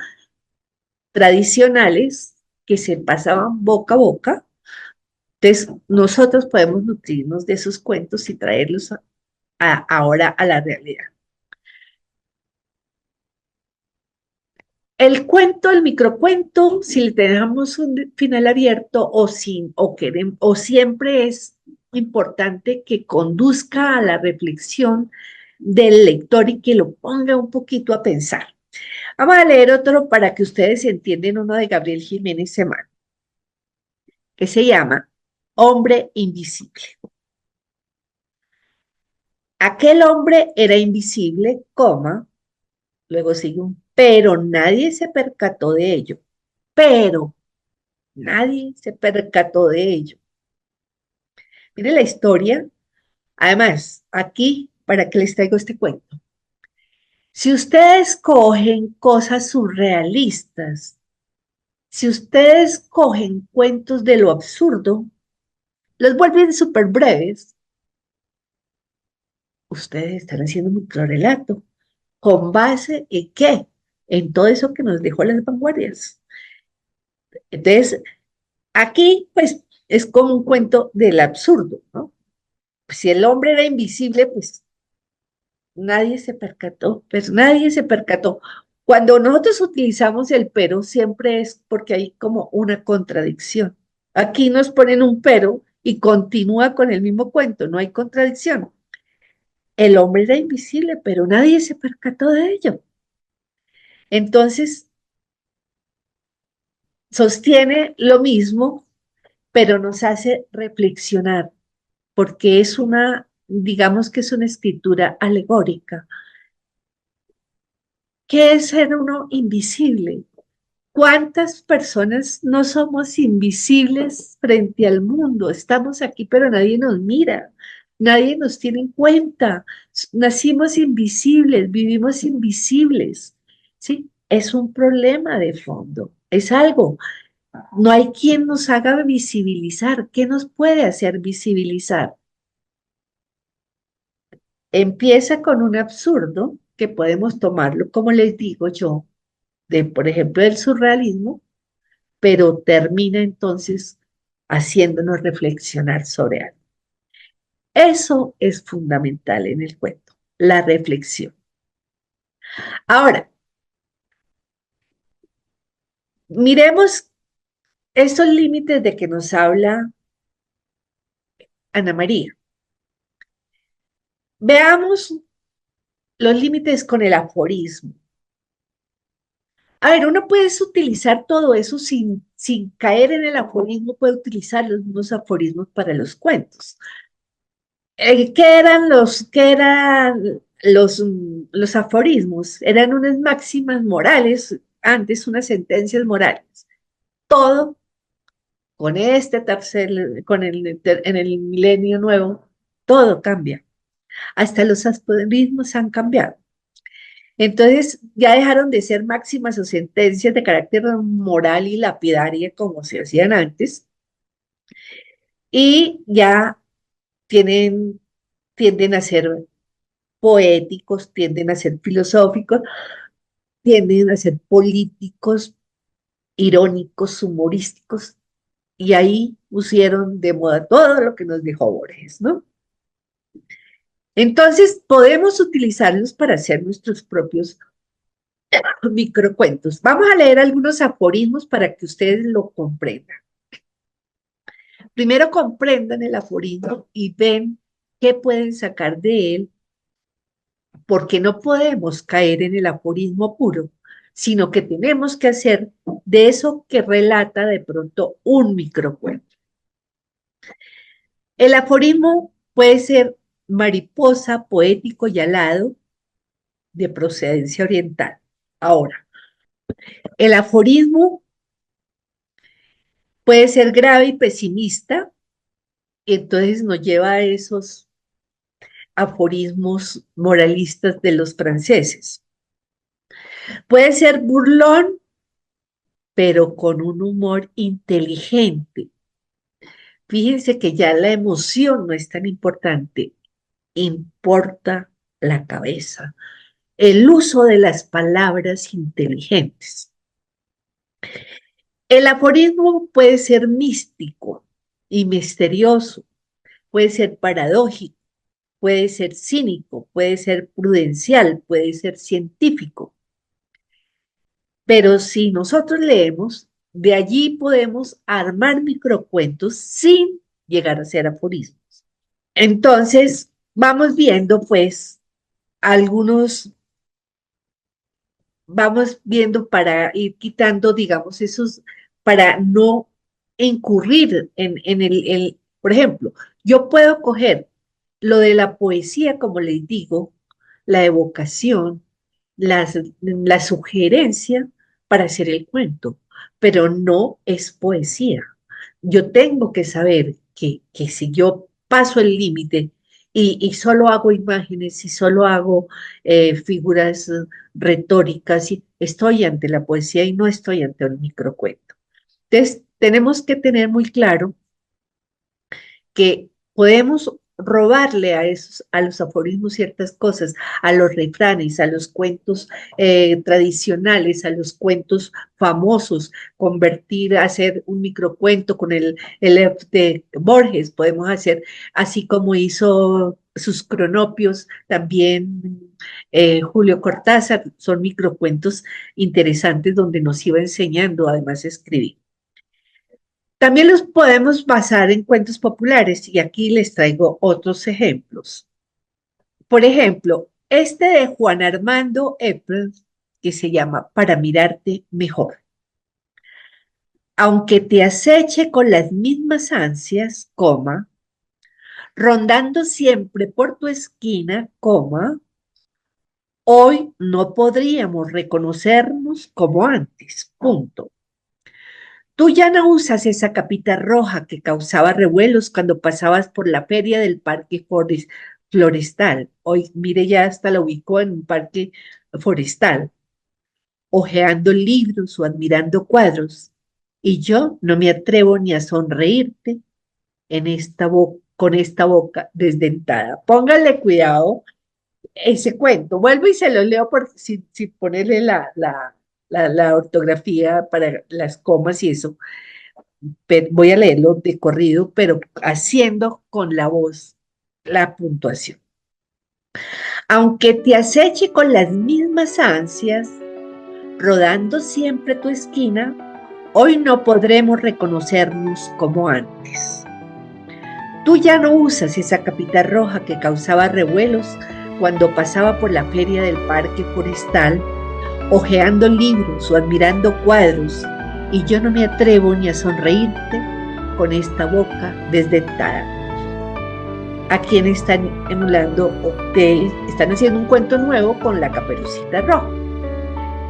tradicionales, que se pasaban boca a boca. Entonces, nosotros podemos nutrirnos de esos cuentos y traerlos ahora a la realidad. El cuento, el microcuento, si le dejamos un final abierto o siempre es importante que conduzca a la reflexión del lector y que lo ponga un poquito a pensar. Vamos a leer otro para que ustedes entiendan, uno de Gabriel Jiménez Semán, que se llama Hombre Invisible. Aquel hombre era invisible, coma, luego sigue pero nadie se percató de ello. Pero nadie se percató de ello. Mire la historia. Además, aquí, ¿para qué les traigo este cuento? Si ustedes cogen cosas surrealistas, si ustedes cogen cuentos de lo absurdo, los vuelven súper breves, ustedes están haciendo un microrelato. ¿Con base en qué? En todo eso que nos dejó las vanguardias. Entonces, aquí, pues, es como un cuento del absurdo, ¿no? Si el hombre era invisible, pues nadie se percató, pues nadie se percató. Cuando nosotros utilizamos el pero, siempre es porque hay como una contradicción. Aquí nos ponen un pero y continúa con el mismo cuento, no hay contradicción. El hombre era invisible, pero nadie se percató de ello. Entonces, sostiene lo mismo, pero nos hace reflexionar, porque es una, digamos que es una escritura alegórica. ¿Qué es ser uno invisible? ¿Cuántas personas no somos invisibles frente al mundo? Estamos aquí, pero nadie nos mira, nadie nos tiene en cuenta. Nacimos invisibles, vivimos invisibles. ¿Sí? Es un problema de fondo, es algo. No hay quien nos haga visibilizar. ¿Qué nos puede hacer visibilizar? Empieza con un absurdo que podemos tomarlo, como les digo yo, de, por ejemplo, del surrealismo, pero termina entonces haciéndonos reflexionar sobre algo. Eso es fundamental en el cuento, la reflexión. Ahora, miremos estos límites de que nos habla Ana María. Veamos los límites con el aforismo. A ver, uno puede utilizar todo eso sin caer en el aforismo, puede utilizar los mismos aforismos para los cuentos. ¿Qué eran los aforismos? Eran unas máximas morales, antes unas sentencias morales. Todo con este tercer, en el milenio nuevo, todo cambia. Hasta los aforismos han cambiado. Entonces ya dejaron de ser máximas o sentencias de carácter moral y lapidaria como se hacían antes, y ya tienen, tienden a ser poéticos, tienden a ser filosóficos, tienden a ser políticos, irónicos, humorísticos, y ahí pusieron de moda todo lo que nos dejó Borges, ¿no? Entonces, podemos utilizarlos para hacer nuestros propios microcuentos. Vamos a leer algunos aforismos para que ustedes lo comprendan. Primero comprendan el aforismo y ven qué pueden sacar de él, porque no podemos caer en el aforismo puro, sino que tenemos que hacer de eso que relata de pronto un microcuento. El aforismo puede ser mariposa, poético y alado, de procedencia oriental. Ahora, el aforismo puede ser grave y pesimista, y entonces nos lleva a esos aforismos moralistas de los franceses. Puede ser burlón, pero con un humor inteligente. Fíjense que ya la emoción no es tan importante, importa la cabeza, el uso de las palabras inteligentes. El aforismo puede ser místico y misterioso, puede ser paradójico, puede ser cínico, puede ser prudencial, puede ser científico. Pero si nosotros leemos, de allí podemos armar microcuentos sin llegar a ser aforismos. Entonces, vamos viendo pues algunos, vamos viendo para ir quitando, digamos, esos, para no incurrir en por ejemplo, yo puedo coger lo de la poesía, como les digo, la evocación, la sugerencia para hacer el cuento, pero no es poesía. Yo tengo que saber que si yo paso el límite y solo hago imágenes y solo hago figuras retóricas, y estoy ante la poesía y no estoy ante un microcuento. Entonces, tenemos que tener muy claro que podemos robarle a esos, a los aforismos ciertas cosas, a los refranes, a los cuentos tradicionales, a los cuentos famosos, convertir, hacer un microcuento con el de Borges, podemos hacer así como hizo sus cronopios, también Julio Cortázar, son microcuentos interesantes donde nos iba enseñando además a escribir. También los podemos basar en cuentos populares y aquí les traigo otros ejemplos. Por ejemplo, este de Juan Armando Eppels, que se llama Para mirarte mejor. Aunque te aceche con las mismas ansias, coma, rondando siempre por tu esquina, coma, hoy no podríamos reconocernos como antes, punto. Tú ya no usas esa capita roja que causaba revuelos cuando pasabas por la feria del parque florestal. Hoy, mire, ya hasta la ubicó en un parque forestal, hojeando libros o admirando cuadros. Y yo no me atrevo ni a sonreírte con esta boca desdentada. Póngale cuidado ese cuento. Vuelvo y se lo leo sin ponerle la ortografía para las comas y eso. Voy a leerlo de corrido, pero haciendo con la voz la puntuación. Aunque te aceche con las mismas ansias, rodando siempre tu esquina, hoy no podremos reconocernos como antes. Tú ya no usas esa capita roja que causaba revuelos cuando pasaba por la feria del parque forestal, hojeando libros o admirando cuadros, y yo no me atrevo ni a sonreírte con esta boca desdentada. A quien están emulando, están haciendo un cuento nuevo con la Caperucita Roja,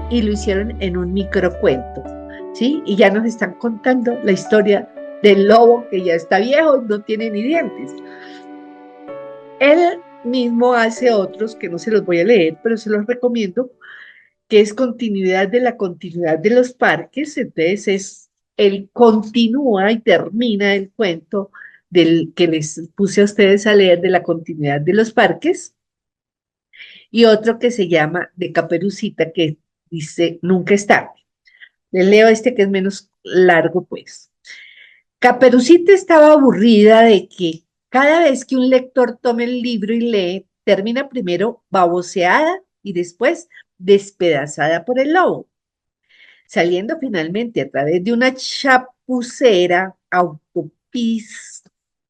y lo hicieron en un microcuento, ¿sí? Y ya nos están contando la historia del lobo que ya está viejo, no tiene ni dientes. Él mismo hace otros que no se los voy a leer, pero se los recomiendo, que es continuidad de la continuidad de los parques. Entonces él continúa y termina el cuento del que les puse a ustedes a leer de la continuidad de los parques, y otro que se llama de Caperucita, que dice nunca es tarde. Les leo este que es menos largo, pues. Caperucita estaba aburrida de que cada vez que un lector tome el libro y lee, termina primero baboseada y después despedazada por el lobo, saliendo finalmente a través de una chapucera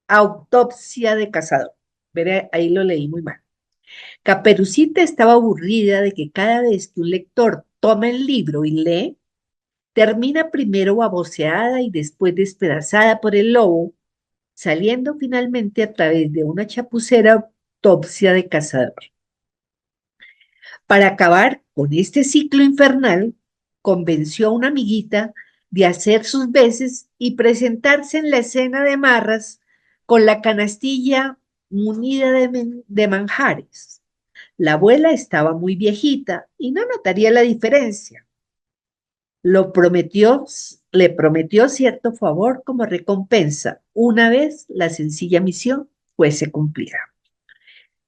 autopsia de cazador. Veré, ahí lo leí muy mal. Caperucita estaba aburrida de que cada vez que un lector toma el libro y lee, termina primero baboseada y después despedazada por el lobo, saliendo finalmente a través de una chapucera autopsia de cazador. Para acabar con este ciclo infernal, convenció a una amiguita de hacer sus veces y presentarse en la escena de Marras con la canastilla munida de manjares. La abuela estaba muy viejita y no notaría la diferencia. Le prometió cierto favor como recompensa una vez la sencilla misión fuese cumplida.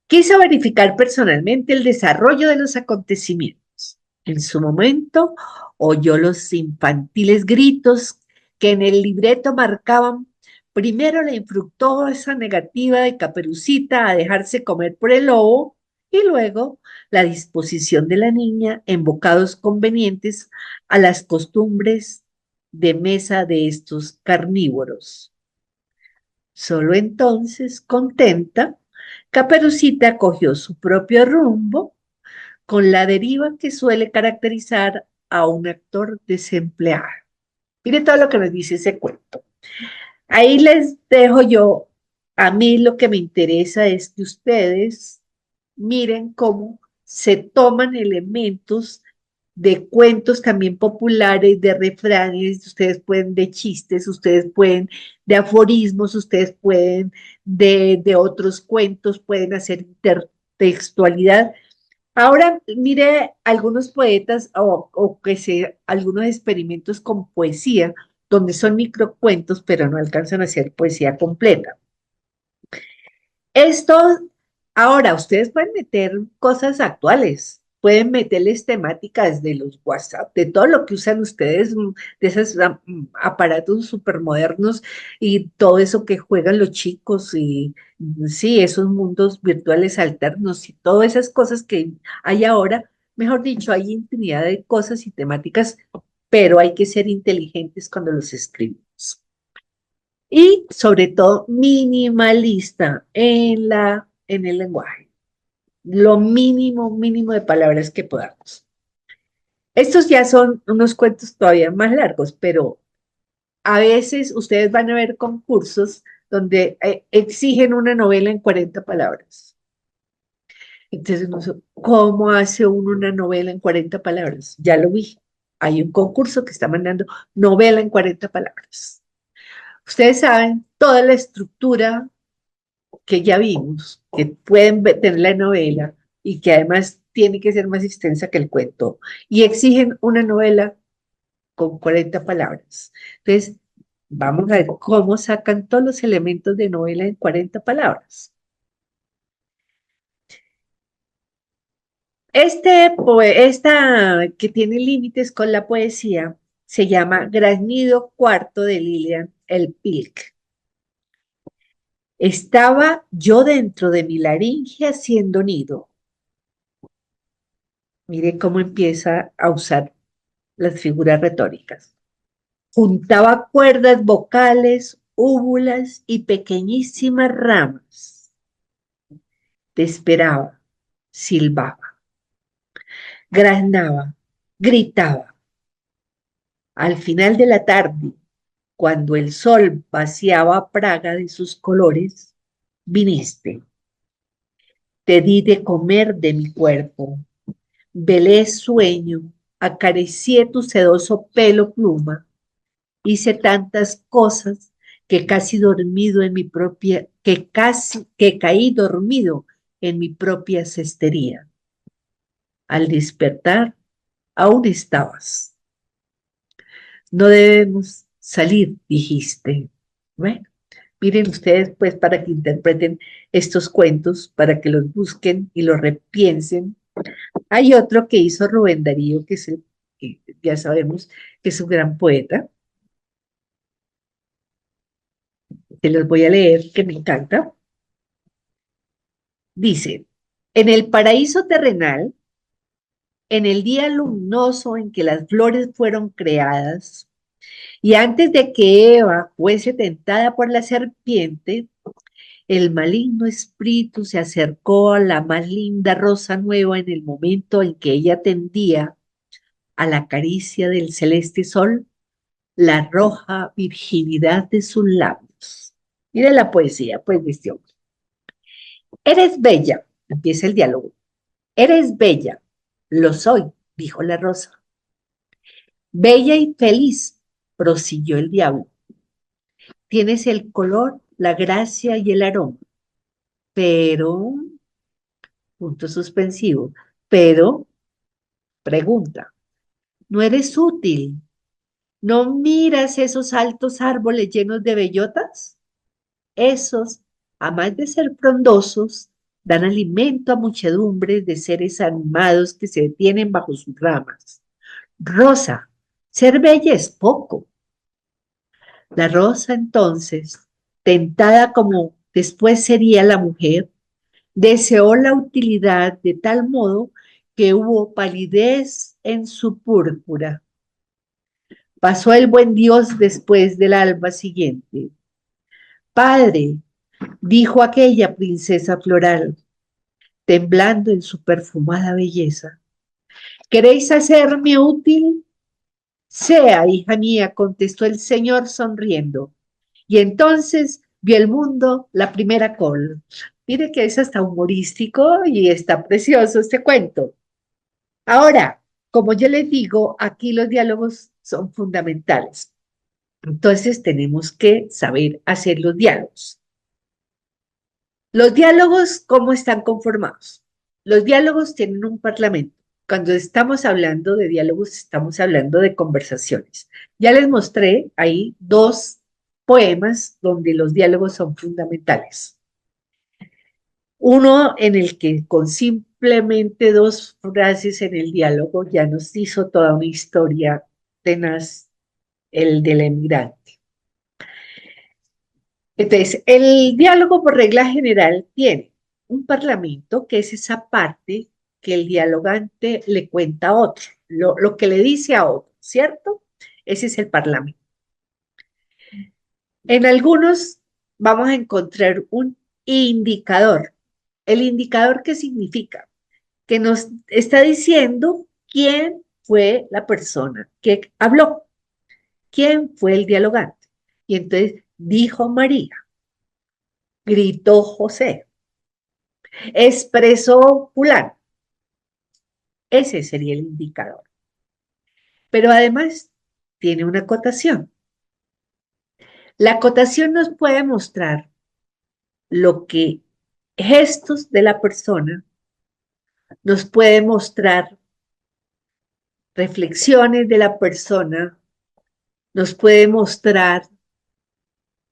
Quiso verificar personalmente el desarrollo de los acontecimientos. En su momento oyó los infantiles gritos que en el libreto marcaban primero la infructuosa negativa de Caperucita a dejarse comer por el lobo y luego la disposición de la niña en bocados convenientes a las costumbres de mesa de estos carnívoros. Solo entonces, contenta, Caperucita cogió su propio rumbo con la deriva que suele caracterizar a un actor desempleado. Mire todo lo que nos dice ese cuento. Ahí les dejo yo, a mí lo que me interesa es que ustedes miren cómo se toman elementos de cuentos también populares, de refranes, ustedes pueden de chistes, ustedes pueden de aforismos, ustedes pueden de otros cuentos, pueden hacer intertextualidad. Ahora mire algunos poetas o que se, algunos experimentos con poesía, donde son microcuentos, pero no alcanzan a ser poesía completa. Esto, ahora ustedes pueden meter cosas actuales, pueden meterles temáticas de los WhatsApp, de todo lo que usan ustedes, de esos aparatos supermodernos y todo eso que juegan los chicos y sí, esos mundos virtuales alternos y todas esas cosas que hay ahora. Mejor dicho, hay infinidad de cosas y temáticas, pero hay que ser inteligentes cuando los escribimos y sobre todo minimalista en el lenguaje. lo mínimo, mínimo de palabras que podamos. Estos ya son unos cuentos todavía más largos, pero a veces ustedes van a ver concursos donde exigen una novela en 40 palabras. Entonces, no sé, ¿cómo hace uno una novela en 40 palabras? Ya lo vi. Hay un concurso que está mandando novela en 40 palabras. Ustedes saben toda la estructura que ya vimos, que pueden tener la novela y que además tiene que ser más extensa que el cuento, y exigen una novela con 40 palabras. Entonces, vamos a ver cómo sacan todos los elementos de novela en 40 palabras. Esta que tiene límites con la poesía se llama Graznido Cuarto de Lilian El Pilc. Estaba yo dentro de mi laringe haciendo nido. Mire cómo empieza a usar las figuras retóricas. Juntaba cuerdas vocales, úvulas y pequeñísimas ramas. Te esperaba, silbaba, graznaba, gritaba. Al final de la tarde, cuando el sol vaciaba Praga de sus colores, viniste. Te di de comer de mi cuerpo. Velé sueño, acaricié tu sedoso pelo pluma. Hice tantas cosas que casi dormido en mi propia, que caí dormido en mi propia cestería. Al despertar, aún estabas. No debemos salir, dijiste. Bueno, miren ustedes, pues, para que interpreten estos cuentos, para que los busquen y los repiensen. Hay otro que hizo Rubén Darío, que es el, que ya sabemos que es un gran poeta. Te los voy a leer, que me encanta. Dice, en el paraíso terrenal, en el día luminoso en que las flores fueron creadas, y antes de que Eva fuese tentada por la serpiente, el maligno espíritu se acercó a la más linda rosa nueva en el momento en que ella tendía a la caricia del celeste sol la roja virginidad de sus labios. Mira la poesía, pues, de este hombre. Eres bella, empieza el diálogo. Eres bella, lo soy, dijo la rosa. Bella y feliz, prosiguió el diablo. Tienes el color, la gracia y el aroma, pero, punto suspensivo, pero, pregunta, ¿no eres útil? ¿No miras esos altos árboles llenos de bellotas? Esos, a más de ser frondosos, dan alimento a muchedumbres de seres animados que se detienen bajo sus ramas. Rosa, ser bella es poco. La rosa entonces, tentada como después sería la mujer, deseó la utilidad de tal modo que hubo palidez en su púrpura. Pasó el buen Dios después del alba siguiente. Padre, dijo aquella princesa floral, temblando en su perfumada belleza, ¿queréis hacerme útil? Sea, hija mía, contestó el Señor sonriendo. Y entonces vio el mundo la primera col. Mire que es hasta humorístico y está precioso este cuento. Ahora, como yo les digo, aquí los diálogos son fundamentales. Entonces tenemos que saber hacer los diálogos. Los diálogos, ¿cómo están conformados? Los diálogos tienen un parlamento. Cuando estamos hablando de diálogos, estamos hablando de conversaciones. Ya les mostré ahí dos poemas donde los diálogos son fundamentales. Uno en el que con simplemente dos frases en el diálogo ya nos hizo toda una historia tenaz, el del emigrante. Entonces, el diálogo por regla general tiene un parlamento, que es esa parte que el dialogante le cuenta a otro, lo que le dice a otro, ¿cierto? Ese es el parlamento. En algunos vamos a encontrar un indicador. ¿El indicador qué significa? Que nos está diciendo quién fue la persona que habló, quién fue el dialogante. Y entonces dijo María, gritó José, expresó fulano. Ese sería el indicador. Pero además tiene una acotación. La acotación nos puede mostrar lo que gestos de la persona, nos puede mostrar reflexiones de la persona, nos puede mostrar,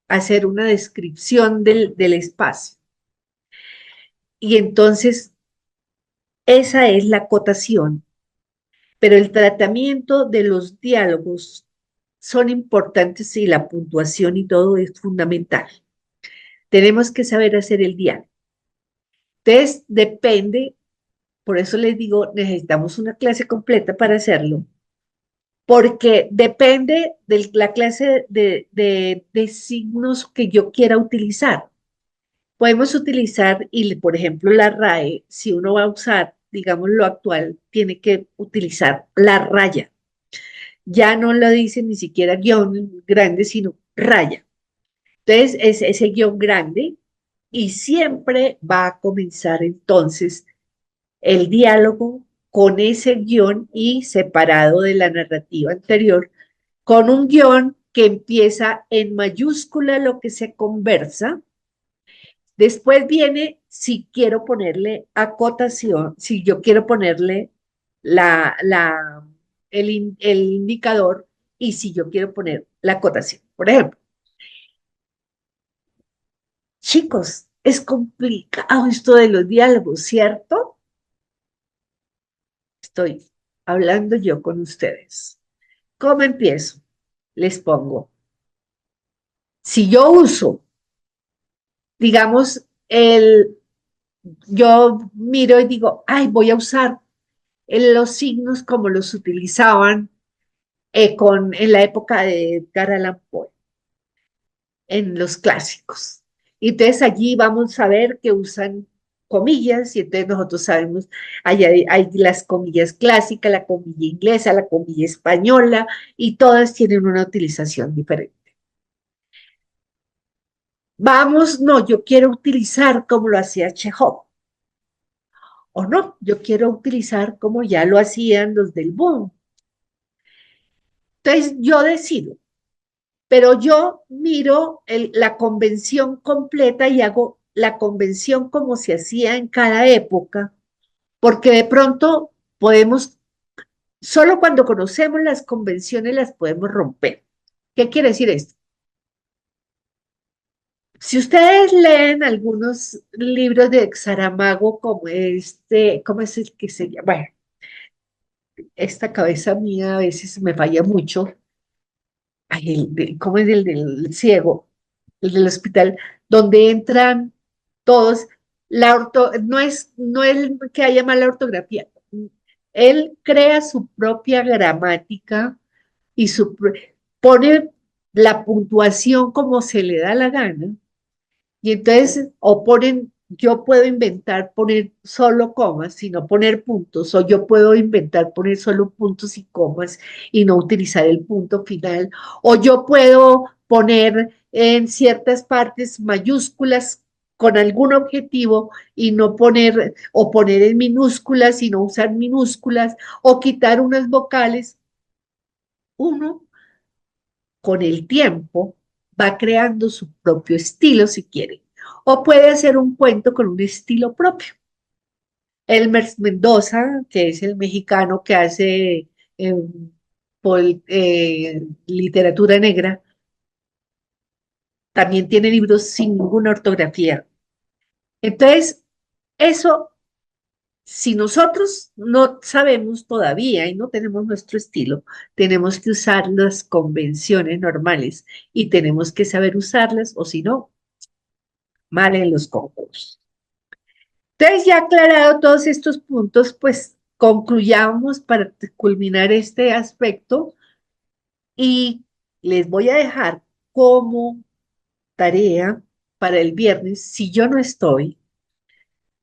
hacer una descripción del espacio. Y entonces, esa es la acotación, pero el tratamiento de los diálogos son importantes y la puntuación y todo es fundamental. Tenemos que saber hacer el diálogo. Entonces, depende, por eso les digo, necesitamos una clase completa para hacerlo, porque depende de la clase de signos que yo quiera utilizar. Podemos utilizar, y por ejemplo, la RAE, si uno va a usar, digamos, lo actual, tiene que utilizar la raya. Ya no lo dice ni siquiera guión grande, sino raya. Entonces, es ese guión grande y siempre va a comenzar entonces el diálogo con ese guión y separado de la narrativa anterior, con un guión que empieza en mayúscula lo que se conversa. Después viene si quiero ponerle acotación, si yo quiero ponerle la, la, el indicador y si yo quiero poner la acotación. Por ejemplo, chicos, es complicado esto de los diálogos, ¿cierto? Estoy hablando yo con ustedes. ¿Cómo empiezo? Les pongo. Si yo uso, digamos, yo miro y digo, ay, voy a usar los signos como los utilizaban en la época de Edgar Allan Poe, en los clásicos. Y entonces allí vamos a ver que usan comillas y entonces nosotros sabemos, hay las comillas clásicas, la comilla inglesa, la comilla española y todas tienen una utilización diferente. Vamos, no, yo quiero utilizar como lo hacía Chekhov, o no, yo quiero utilizar como ya lo hacían los del boom. Entonces yo decido, pero yo miro la convención completa y hago la convención como se hacía en cada época, porque de pronto podemos, solo cuando conocemos las convenciones las podemos romper. ¿Qué quiere decir esto? Si ustedes leen algunos libros de Saramago como ¿cómo es el que se llama? Bueno, esta cabeza mía a veces me falla mucho. Ay, ¿cómo es el del ciego? El del hospital, donde entran todos. No es que haya mala ortografía. Él crea su propia gramática y pone la puntuación como se le da la gana. Y entonces, o ponen, yo puedo inventar poner solo comas, sino poner puntos, o yo puedo inventar poner solo puntos y comas y no utilizar el punto final, o yo puedo poner en ciertas partes mayúsculas con algún objetivo y no poner, o poner en minúsculas y no usar minúsculas, o quitar unas vocales. Uno, con el tiempo, va creando su propio estilo si quiere. O puede hacer un cuento con un estilo propio. Elmer Mendoza, que es el mexicano que hace eh, literatura negra, también tiene libros sin ninguna ortografía. Entonces, eso, si nosotros no sabemos todavía y no tenemos nuestro estilo, tenemos que usar las convenciones normales y tenemos que saber usarlas, o si no, mal en los concursos. Entonces, ya aclarado todos estos puntos, pues concluyamos para culminar este aspecto y les voy a dejar como tarea para el viernes, si yo no estoy,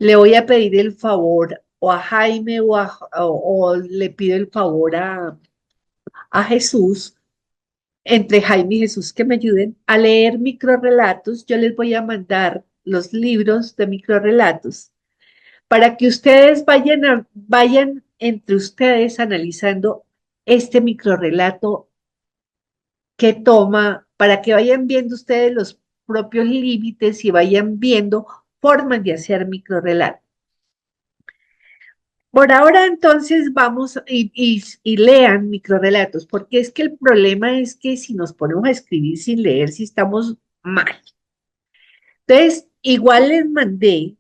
le voy a pedir el favor o a Jaime o le pido el favor a Jesús, entre Jaime y Jesús, que me ayuden a leer microrrelatos. Yo les voy a mandar los libros de microrrelatos para que ustedes vayan entre ustedes analizando este microrrelato que toma, para que vayan viendo ustedes los propios límites y vayan viendo formas de hacer microrrelatos. Por ahora entonces vamos y lean microrrelatos, porque es que el problema es que si nos ponemos a escribir sin leer, si estamos mal. Entonces, igual les mandé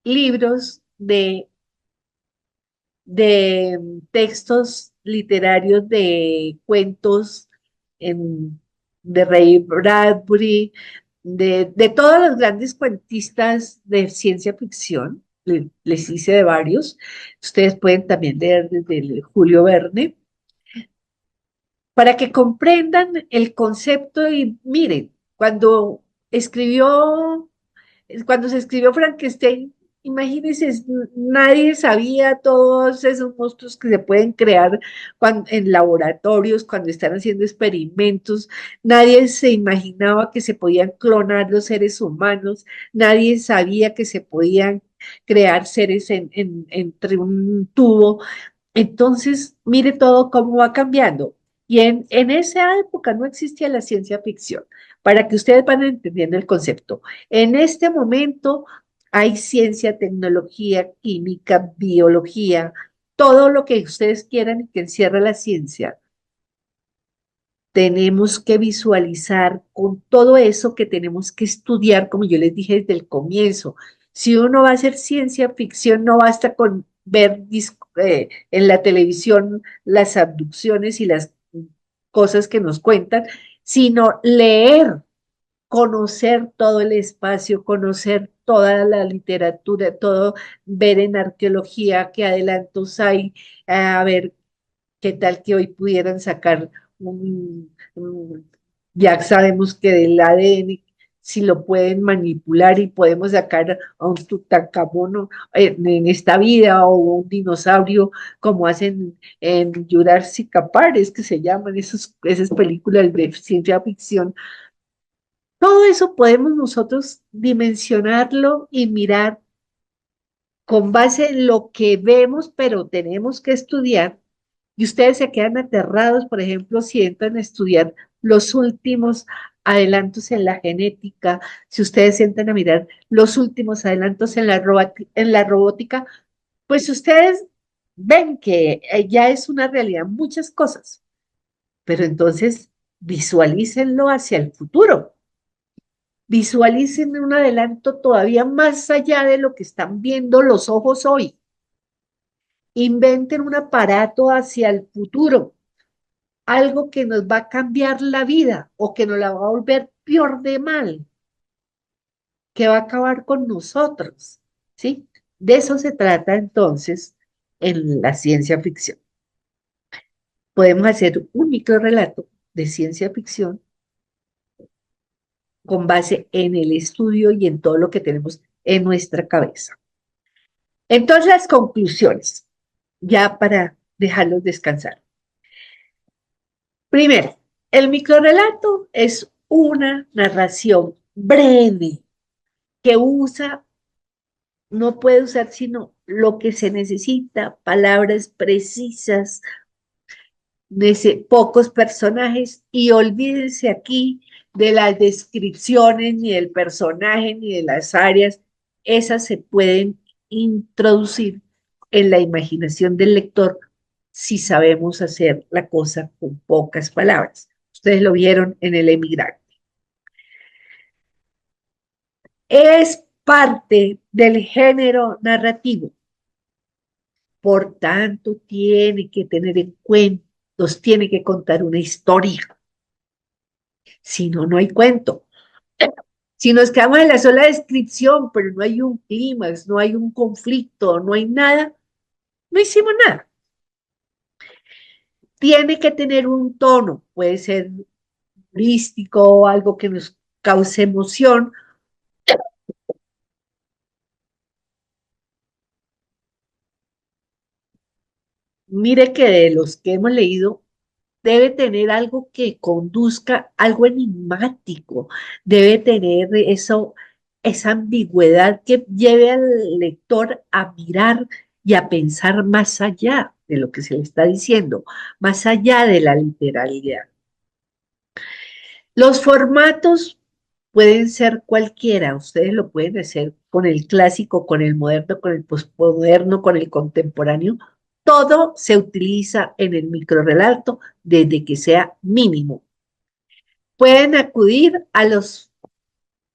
libros de textos literarios de cuentos de Ray Bradbury, de todos los grandes cuentistas de ciencia ficción. Les hice de varios. Ustedes pueden también leer desde Julio Verne, para que comprendan el concepto y miren, escribió cuando se escribió Frankenstein, imagínense, nadie sabía todos esos monstruos que se pueden crear en laboratorios, cuando están haciendo experimentos, nadie se imaginaba que se podían clonar los seres humanos, nadie sabía que se podían crear seres entre un tubo. Entonces, mire todo cómo va cambiando. Y en esa época no existía la ciencia ficción, para que ustedes van entendiendo el concepto. En este momento hay ciencia, tecnología, química, biología, todo lo que ustedes quieran y que encierra la ciencia. Tenemos que visualizar con todo eso que tenemos que estudiar, como yo les dije desde el comienzo. Si uno va a hacer ciencia ficción, no basta con ver en la televisión las abducciones y las cosas que nos cuentan, sino leer, conocer todo el espacio, conocer toda la literatura, todo, ver en arqueología qué adelantos hay, a ver qué tal que hoy pudieran sacar ya sabemos que del ADN, si lo pueden manipular y podemos sacar a un Tutankamono en esta vida o un dinosaurio como hacen en Jurassic Park, es que se llaman esas películas de ciencia ficción. Todo eso podemos nosotros dimensionarlo y mirar con base en lo que vemos, pero tenemos que estudiar. Y ustedes se quedan aterrados, por ejemplo, si entran a estudiar los últimos adelantos en la genética, si ustedes se entran a mirar los últimos adelantos en en la robótica, pues ustedes ven que ya es una realidad muchas cosas, pero entonces visualícenlo hacia el futuro. Visualicen un adelanto todavía más allá de lo que están viendo los ojos hoy. Inventen un aparato hacia el futuro, algo que nos va a cambiar la vida o que nos la va a volver peor de mal, que va a acabar con nosotros, ¿sí? De eso se trata entonces en la ciencia ficción. Podemos hacer un microrrelato de ciencia ficción con base en el estudio y en todo lo que tenemos en nuestra cabeza. Entonces, las conclusiones, ya para dejarlos descansar. Primero, el microrrelato es una narración breve que no puede usar sino lo que se necesita, palabras precisas, pocos personajes, y olvídense aquí de las descripciones, ni del personaje, ni de las áreas. Esas se pueden introducir en la imaginación del lector si sabemos hacer la cosa con pocas palabras. Ustedes lo vieron en El Emigrante. Es parte del género narrativo, por tanto tiene que tener en cuenta, nos tiene que contar una historia, si no, no hay cuento. Si nos quedamos en la sola descripción, pero no hay un clímax, no hay un conflicto, no hay nada, no hicimos nada. Tiene que tener un tono, puede ser humorístico, algo que nos cause emoción, Mire que de los que hemos leído, debe tener algo que conduzca, algo enigmático, debe tener eso, esa ambigüedad que lleve al lector a mirar y a pensar más allá de lo que se le está diciendo, más allá de la literalidad. Los formatos pueden ser cualquiera, ustedes lo pueden hacer con el clásico, con el moderno, con el posmoderno, con el contemporáneo. Todo se utiliza en el microrrelato desde que sea mínimo. Pueden acudir a los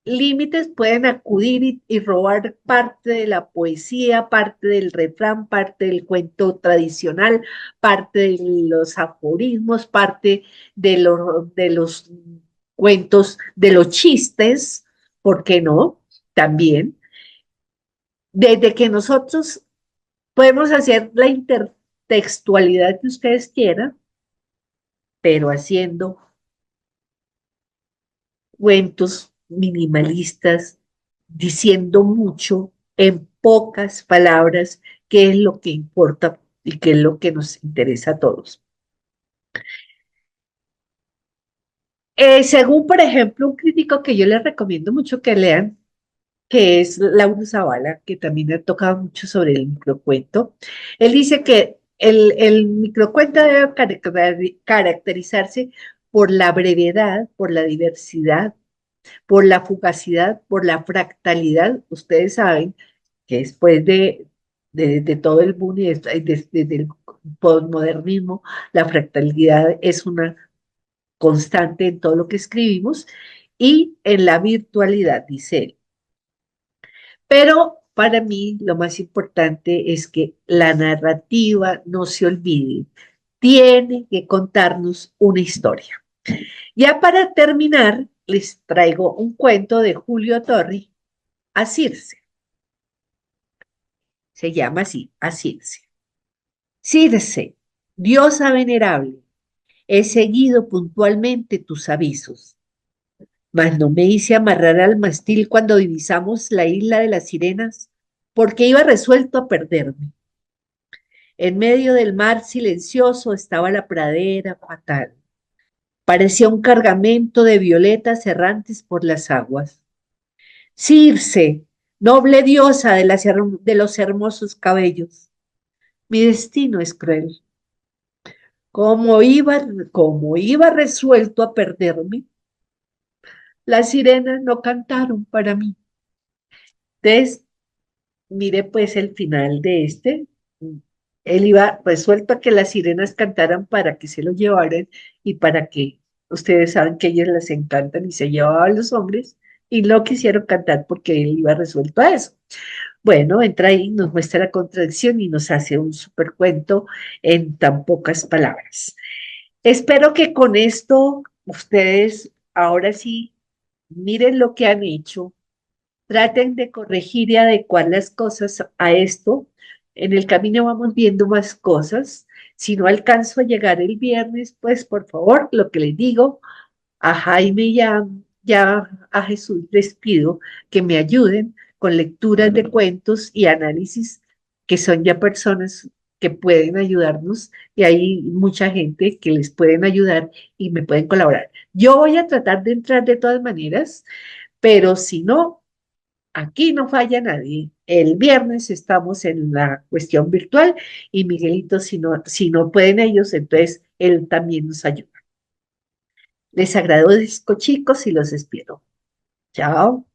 límites, pueden acudir y robar parte de la poesía, parte del refrán, parte del cuento tradicional, parte de los aforismos, parte de los cuentos, de los chistes, ¿por qué no? También, desde que nosotros podemos hacer la intertextualidad que ustedes quieran, pero haciendo cuentos minimalistas, diciendo mucho en pocas palabras, qué es lo que importa y qué es lo que nos interesa a todos. Según, por ejemplo, un crítico que yo les recomiendo mucho que lean, que es Lauro Zavala, que también ha tocado mucho sobre el microcuento, él dice que el microcuento debe caracterizarse por la brevedad, por la diversidad, por la fugacidad, por la fractalidad. Ustedes saben que después de todo el boom y desde el postmodernismo, la fractalidad es una constante en todo lo que escribimos y en la virtualidad, dice él. Pero para mí lo más importante es que la narrativa no se olvide, tiene que contarnos una historia. Ya para terminar, les traigo un cuento de Julio Torri, a Circe. Se llama así, a Circe. Circe, diosa venerable, he seguido puntualmente tus avisos, mas no me hice amarrar al mastil cuando divisamos la isla de las sirenas, porque iba resuelto a perderme. En medio del mar silencioso estaba la pradera fatal. Parecía un cargamento de violetas errantes por las aguas. Circe, noble diosa de los hermosos cabellos, mi destino es cruel. Como iba, como iba resuelto a perderme, las sirenas no cantaron para mí. Entonces, mire pues el final de este. Él iba resuelto a que las sirenas cantaran para que se lo llevaran y para que ustedes saben que ellas las encantan y se llevaban a los hombres y no quisieron cantar porque él iba resuelto a eso. Bueno, entra ahí, nos muestra la contradicción y nos hace un super cuento en tan pocas palabras. Espero que con esto ustedes ahora sí miren lo que han hecho, traten de corregir y adecuar las cosas a esto. En el camino vamos viendo más cosas. Si no alcanzo a llegar el viernes, pues por favor, lo que les digo, a Jaime ya a Jesús les pido que me ayuden con lecturas de cuentos y análisis, que son ya personas que pueden ayudarnos y hay mucha gente que les pueden ayudar y me pueden colaborar. Yo voy a tratar de entrar de todas maneras, pero si no, aquí no falla nadie. El viernes estamos en la cuestión virtual y Miguelito, si no pueden ellos, entonces él también nos ayuda. Les agradezco, chicos, y los espero. Chao.